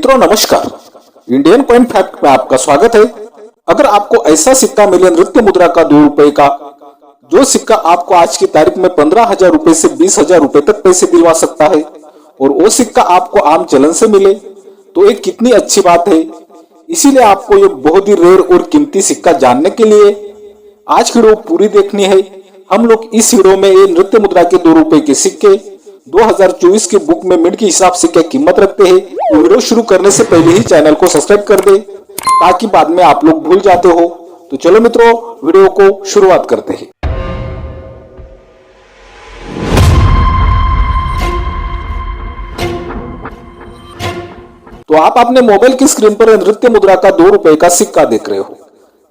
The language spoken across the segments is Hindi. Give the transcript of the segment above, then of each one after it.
मित्रों नमस्कार। इंडियन कॉइन फैक्ट में आपका स्वागत है। अगर आपको ऐसा सिक्का मिले नृत्य मुद्रा का 2 रुपए का, जो सिक्का आपको आज की तारीख में 15,000 रुपए से 20,000 रुपए तक पैसे दिलवा सकता है, और वो सिक्का आपको आम चलन से मिले, तो ये कितनी अच्छी बात है। इसीलिए आपको ये बहुत ही रेयर और कीमती सिक्का जानने के लिए आज की वीडियो पूरी देखनी है। हम लोग इस वीडियो में ये नृत्य मुद्रा के 2 रुपए के सिक्के 2024 के बुक में मिनट के हिसाब से क्या कीमत रखते हैं। वीडियो शुरू करने से पहले ही चैनल को सब्सक्राइब कर दे, ताकि बाद में आप लोग भूल जाते हो। तो चलो मित्रों, वीडियो को शुरुआत करते हैं। तो आप अपने मोबाइल की स्क्रीन पर नृत्य मुद्रा का 2 रुपए का सिक्का देख रहे हो।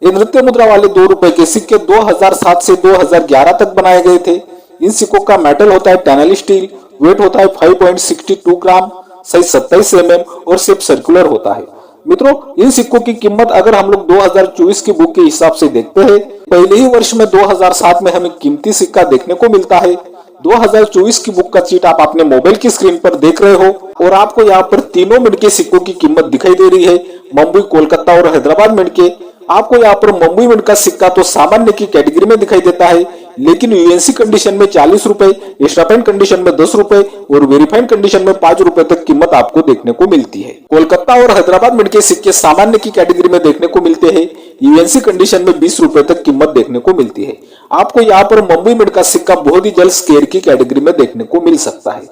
ये नृत्य मुद्रा वाले 2 रुपए के सिक्के 2007 से 2011 तक बनाए गए थे। इन सिक्कों का मेटल होता है टनल स्टील, वेट होता है 5.62 ग्राम, साइज 27 mm और शेप सर्कुलर होता है। मित्रों, इन सिक्कों की कीमत अगर हम लोग 2024 की बुक के हिसाब से देखते हैं, पहले ही वर्ष में 2007 में हमें कीमती सिक्का देखने को मिलता है। 2024 की बुक का चीट आप अपने मोबाइल की स्क्रीन पर देख रहे हो, और आपको यहाँ पर तीनों मिनट के सिक्कों की कीमत दिखाई दे रही है। मुंबई, कोलकाता और हैदराबाद मिनट के। आपको यहाँ पर मुंबई मिनट का सिक्का तो सामान्य की कैटेगरी में दिखाई देता है, लेकिन यूएनसी कंडीशन में 40 रुपए, एक्स्ट्रा कंडीशन में 10 रुपए और वेरीफाइड कंडीशन में 5 रुपए तक कीमत आपको देखने को मिलती है। कोलकाता और हैदराबाद मिनट के सिक्के सामान्य की कैटेगरी में देखने को मिलते हैं। यूएनसी कंडीशन में 20 रुपए तक कीमत देखने को मिलती है। आपको यहाँ पर मुंबई मिनट का सिक्का बहुत ही जल्द स्केयर की कैटेगरी में देखने को मिल सकता है।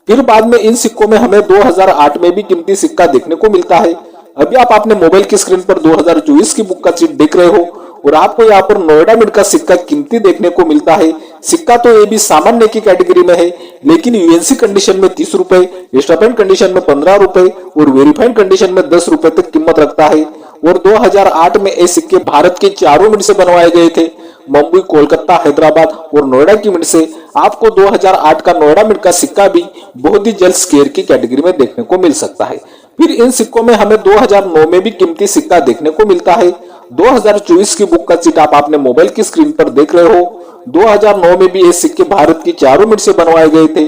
फिर बाद में इन सिक्कों में हमें 2008 में भी कीमती सिक्का देखने को मिलता है। अभी आप अपने मोबाइल की स्क्रीन पर 2024 की बुक का चीट देख रहे हो, और आपको यहाँ पर नोएडा मिनट का सिक्का कीमती देखने को मिलता है। सिक्का तो ये भी सामान्य की कैटेगरी में है, लेकिन यूएनसी कंडीशन में 30 रुपए, एक्स्ट्रा कंडीशन में 15 रुपए और वेरीफाइड कंडीशन में 10 रुपए तक कीमत रखता है। और 2008 में ये सिक्के भारत के चारों मिनट से बनवाए गए थे, मुंबई, कोलकाता, हैदराबाद और नोएडा की मिनट से। आपको 2008 का नोएडा मिनट का सिक्का भी बहुत ही जल्द स्केयर की कैटेगरी में देखने को मिल सकता है। फिर इन सिक्कों में हमें 2009 में भी कीमती सिक्का देखने को मिलता है। 2024 की बुक का चीट आप अपने मोबाइल की स्क्रीन पर देख रहे हो। 2009 में भी ये सिक्के भारत की चारों मिनट से बनवाए गए थे,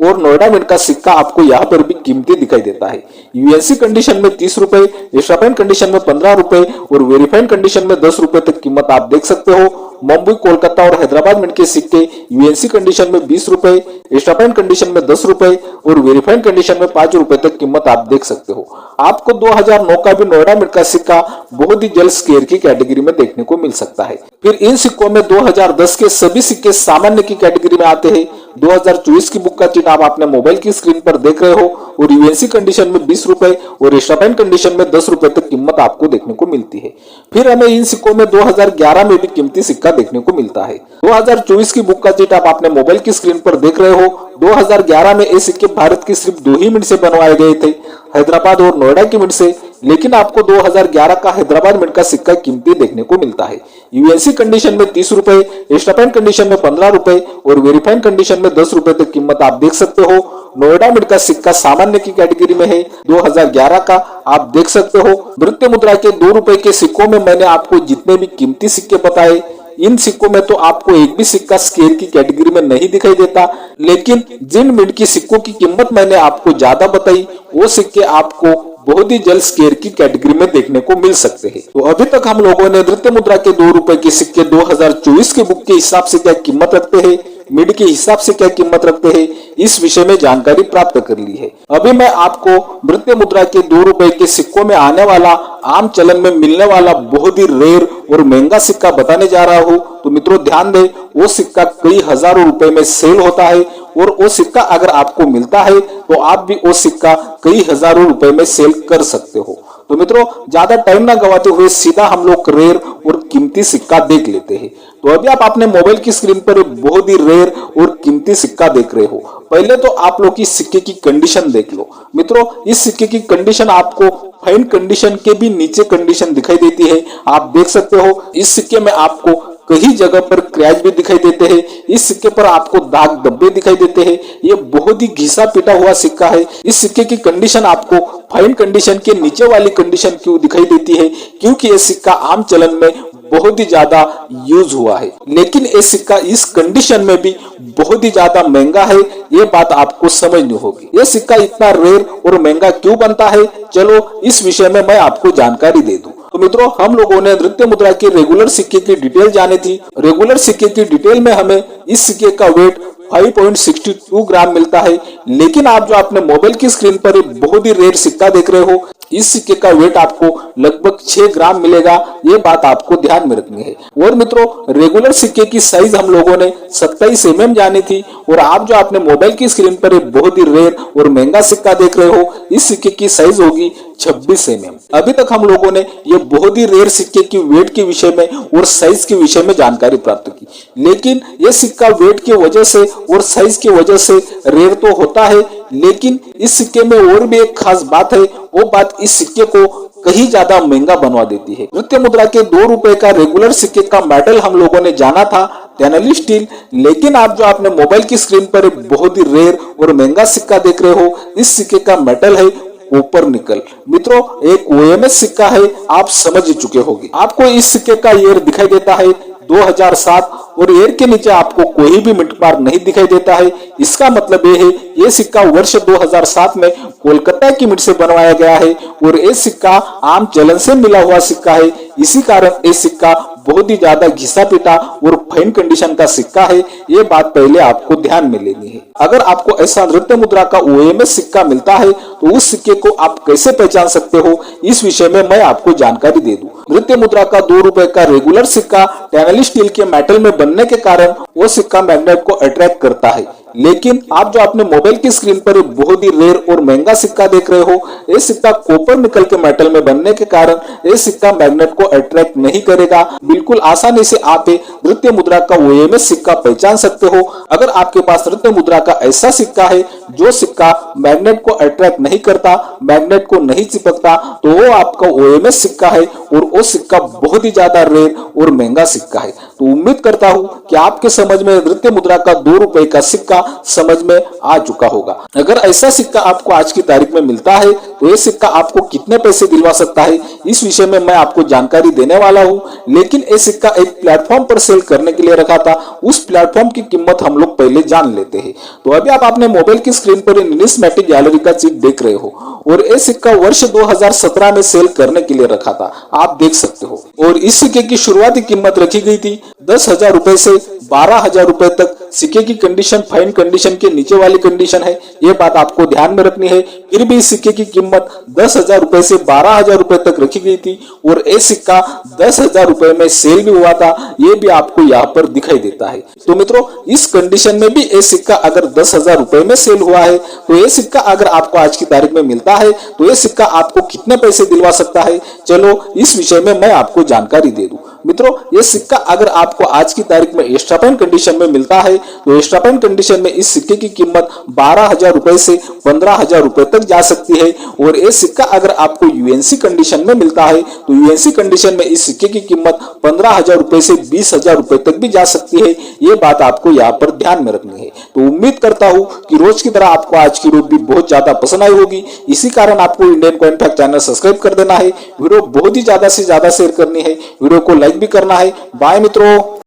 और नोएडा मिनट का सिक्का आपको यहाँ पर भी कीमती दिखाई देता है। यूएनसी कंडीशन में 30 रुपए, एक्स्ट्रा कंडीशन में 15 रुपए और वेरीफाइड कंडीशन में 10 रुपए तक कीमत आप देख सकते हो। मुंबई, कोलकाता और हैदराबाद मिनट के सिक्के यूएनसी कंडीशन में 20 रुपए, एक्स्ट्रा कंडीशन में 10 रुपए और वेरीफाइड कंडीशन में 5 रुपए तक कीमत आप देख सकते हो। आपको 2009 का भी नोएडा मिनट का सिक्का बहुत ही जल्द स्केयर की कैटेगरी में देखने को मिल सकता है। फिर इन सिक्कों में 2010 के सभी सिक्के सामान्य की कैटेगरी में आते हैं। 2024 की बुक का चीट आप अपने मोबाइल की स्क्रीन पर देख रहे हो, और यूएनसी कंडीशन में 20 रुपए और एक्स्ट्रा कंडीशन में 10 रुपए तक कीमत आपको देखने को मिलती है। फिर हमें इन सिक्कों में 2011 में भी कीमती सिक्का देखने को मिलता है। 2024 की बुक का चीट आप अपने मोबाइल की स्क्रीन पर देख रहे हो। 2011 में ये सिक्के भारत की सिर्फ 2 ही मिनट से बनवाए गए थे, हैदराबाद और नोएडा की मिनट से, लेकिन आपको 2011 का हैदराबाद मिनट का सिक्का कीमती देखने को मिलता है। यूएनसी कंडीशन में 30 रुपए, एक्स्ट्रा कंडीशन में 15 रुपए और वेरीफाइड कंडीशन में 10 रुपए तक कीमत आप देख सकते हो। नोएडा मिनट का सिक्का सामान्य की कैटेगरी में है, 2011 का आप देख सकते हो। नृत्य मुद्रा के 2 रुपए के सिक्कों में मैंने आपको जितने भी कीमती सिक्के बताए, इन सिक्कों में तो आपको एक भी सिक्का स्केयर की कैटेगरी में नहीं दिखाई देता, लेकिन जिन मिनट की सिक्कों की कीमत मैंने आपको ज्यादा बताई, वो सिक्के आपको बहुत ही जल्द स्केयर की कैटेगरी में देखने को मिल सकते हैं। तो अभी तक हम लोगों ने नृत्य मुद्रा के 2 रुपए के सिक्के 2024 के बुक के हिसाब से क्या कीमत रखते हैं, मिड के हिसाब से क्या कीमत रखते हैं, इस विषय में जानकारी प्राप्त कर ली है। अभी मैं आपको नृत्य मुद्रा के 2 रुपए के सिक्कों में आने वाला, आम चलन में मिलने वाला बहुत ही रेयर और महंगा सिक्का बताने जा रहा हूँ। तो मित्रों ध्यान दें, वो सिक्का कई हजारों रुपए में सेल होता है, और वो सिक्का अगर आपको मिलता है तो आप भी वो सिक्का कई हजारों रुपए में सेल कर सकते हो। तो मित्रों, ज्यादा टाइम ना गवाते हुए सीधा हम लोग रेयर और कीमती सिक्का देख लेते हैं। तो अभी आप अपने मोबाइल की स्क्रीन पर बहुत ही रेयर और कीमती सिक्का देख रहे हो। पहले तो आप लोग इस सिक्के की कंडीशन देख लो। मित्रों, इस सिक्के की कंडीशन आपको फाइन कंडीशन के भी नीचे कंडीशन दिखाई देती है। आप देख सकते हो, इस सिक्के में आपको कई जगह पर क्रैच भी दिखाई देते हैं। इस सिक्के पर आपको दाग धब्बे दिखाई देते हैं। ये बहुत ही घिसा पिटा हुआ सिक्का है। इस सिक्के की कंडीशन आपको फाइन कंडीशन के नीचे वाली कंडीशन क्यों दिखाई देती है? क्योंकि ये सिक्का आम चलन में बहुत ही ज्यादा यूज हुआ है, लेकिन ये सिक्का इस कंडीशन में भी बहुत ही ज्यादा महंगा है। ये बात आपको समझनी होगी। ये सिक्का इतना रेयर और महंगा क्यों बनता है, चलो इस विषय में मैं आपको जानकारी दे दूं। तो मित्रों, हम लोगों ने नृत्य मुद्रा के रेगुलर सिक्के की डिटेल जानी थी। रेगुलर सिक्के की डिटेल में हमें इस सिक्के का वेट 5.62 ग्राम मिलता है, लेकिन आप जो अपने मोबाइल की स्क्रीन पर बहुत ही रेयर सिक्का देख रहे हो, इस सिक्के का वेट आपको लगभग 6 ग्राम मिलेगा। ये बात आपको ध्यान में रखनी है। और मित्रों, रेगुलर सिक्के की साइज हम लोगों ने 27 mm जानी थी, और आप जो अपने मोबाइल की स्क्रीन पर बहुत ही रेयर और महंगा सिक्का देख रहे हो, इस सिक्के की साइज होगी 26 mm। अभी तक हम लोगों ने ये बहुत ही रेयर सिक्के की वेट के विषय में और साइज के विषय में जानकारी प्राप्त की, लेकिन ये सिक्का वेट की वजह से और साइज की वजह से रेयर तो होता है, लेकिन इस सिक्के में और भी एक खास बात है। वो बात इस सिक्के को कहीं ज्यादा महंगा बनवा देती है। नृत्य मुद्रा के 2 रुपए का रेगुलर सिक्के का मेटल हम लोगों ने जाना था टैनली स्टील, लेकिन आप जो अपने मोबाइल की स्क्रीन पर एक बहुत ही रेयर और महंगा सिक्का देख रहे हो, इस सिक्के का मेटल है कॉपर निकल। मित्रों, एक OMS सिक्का है, आप समझ चुके होंगे। आपको इस सिक्के का ईयर दिखाई देता है 2007, और ईयर के नीचे आपको कोई भी मिंट मार्क नहीं दिखाई देता है। इसका मतलब ये है, ये सिक्का वर्ष 2007 में कोलकाता की मिंट से बनवाया गया है, और ये सिक्का आम चलन से मिला हुआ सिक्का है। इसी कारण ये सिक्का बहुत ही ज्यादा घिसा पिटा और फाइन कंडीशन का सिक्का है। ये बात पहले आपको ध्यान में लेनी है। अगर आपको ऐसा नृत्य मुद्रा का OMS सिक्का मिलता है, तो उस सिक्के को आप कैसे पहचान सकते हो, इस विषय में मैं आपको जानकारी दे दूं। नृत्य मुद्रा का 2 रुपए का रेगुलर सिक्का टैनली स्टील के मेटल में बनने के कारण वो सिक्का मैग्नेट को अट्रैक्ट करता है, लेकिन आप जो अपने मोबाइल की स्क्रीन पर एक बहुत ही रेयर और महंगा सिक्का देख रहे हो, ये सिक्का कॉपर निकल के मेटल में बनने के कारण ये सिक्का मैग्नेट को अट्रैक्ट नहीं करेगा। बिल्कुल आसानी से आप नृत्य मुद्रा का OMS सिक्का पहचान सकते हो। अगर आपके पास नृत्य मुद्रा का ऐसा सिक्का है जो सिक्का मैग्नेट को अट्रैक्ट नहीं करता, मैग्नेट को नहीं चिपकता, तो वो आपका OMS सिक्का है, और वो सिक्का बहुत ही ज्यादा रेयर और महंगा सिक्का है। तो उम्मीद करता हूँ कि आपके समझ में नृत्य मुद्रा का 2 रुपए का सिक्का समझ में आ चुका होगा। अगर ऐसा सिक्का आपको आज की तारीख में मिलता है, तो ये सिक्का आपको कितने पैसे दिलवा सकता है, इस विषय में मैं आपको जानकारी देने वाला हूँ। लेकिन ये सिक्का एक प्लेटफॉर्म पर सेल करने के लिए रखा था, उस प्लेटफॉर्म की कीमत हम लोग पहले जान लेते हैं। तो अभी आप अपने मोबाइल की स्क्रीन पर नुमिस्मेटिक गैलरी का चिट देख रहे हो, और ये सिक्का वर्ष 2017 में सेल करने के लिए रखा था, आप देख सकते हो। और इस सिक्के की शुरुआती कीमत रखी गई थी 10,000 रुपए से 12,000 रुपए तक। सिक्के की कंडीशन फाइन कंडीशन के नीचे वाली कंडीशन है, ये बात आपको ध्यान में रखनी है। फिर भी इस सिक्के की कीमत 10,000 रुपए से 12,000 रुपए तक रखी गई थी, और ये सिक्का 10,000 रुपए में सेल भी हुआ था, ये भी आपको यहाँ पर दिखाई देता है। तो मित्रों, इस कंडीशन में भी ये सिक्का अगर 10,000 रुपए में सेल हुआ है, तो ये सिक्का अगर आपको आज की तारीख में मिलता है, तो ये सिक्का आपको कितने पैसे दिलवा सकता है, चलो इस विषय में मैं आपको जानकारी दे दूं। मित्रों, ये सिक्का अगर आपको आज की तारीख में एक्स्ट्रा फाइन कंडीशन में मिलता है, तो एक्स्ट्रा फाइन कंडीशन में इस सिक्के की कीमत 12,000 रुपए से 15,000 रुपए तक जा सकती है। और ये सिक्का अगर आपको UNC कंडीशन में मिलता है, तो UNC कंडीशन में इस सिक्के की कीमत 15,000 रुपए से 20,000 रुपए तक भी जा सकती है। ये बात आपको यहाँ पर ध्यान में रखनी है। तो उम्मीद करता हूँ कि रोज की तरह आपको आज की वीडियो भी बहुत ज्यादा पसंद आई होगी। इसी कारण आपको Indian coin fact channel subscribe कर देना है, वीडियो बहुत ही ज्यादा से ज्यादा शेयर करनी है, वीडियो को लाइक भी करना है। बाय मित्रों।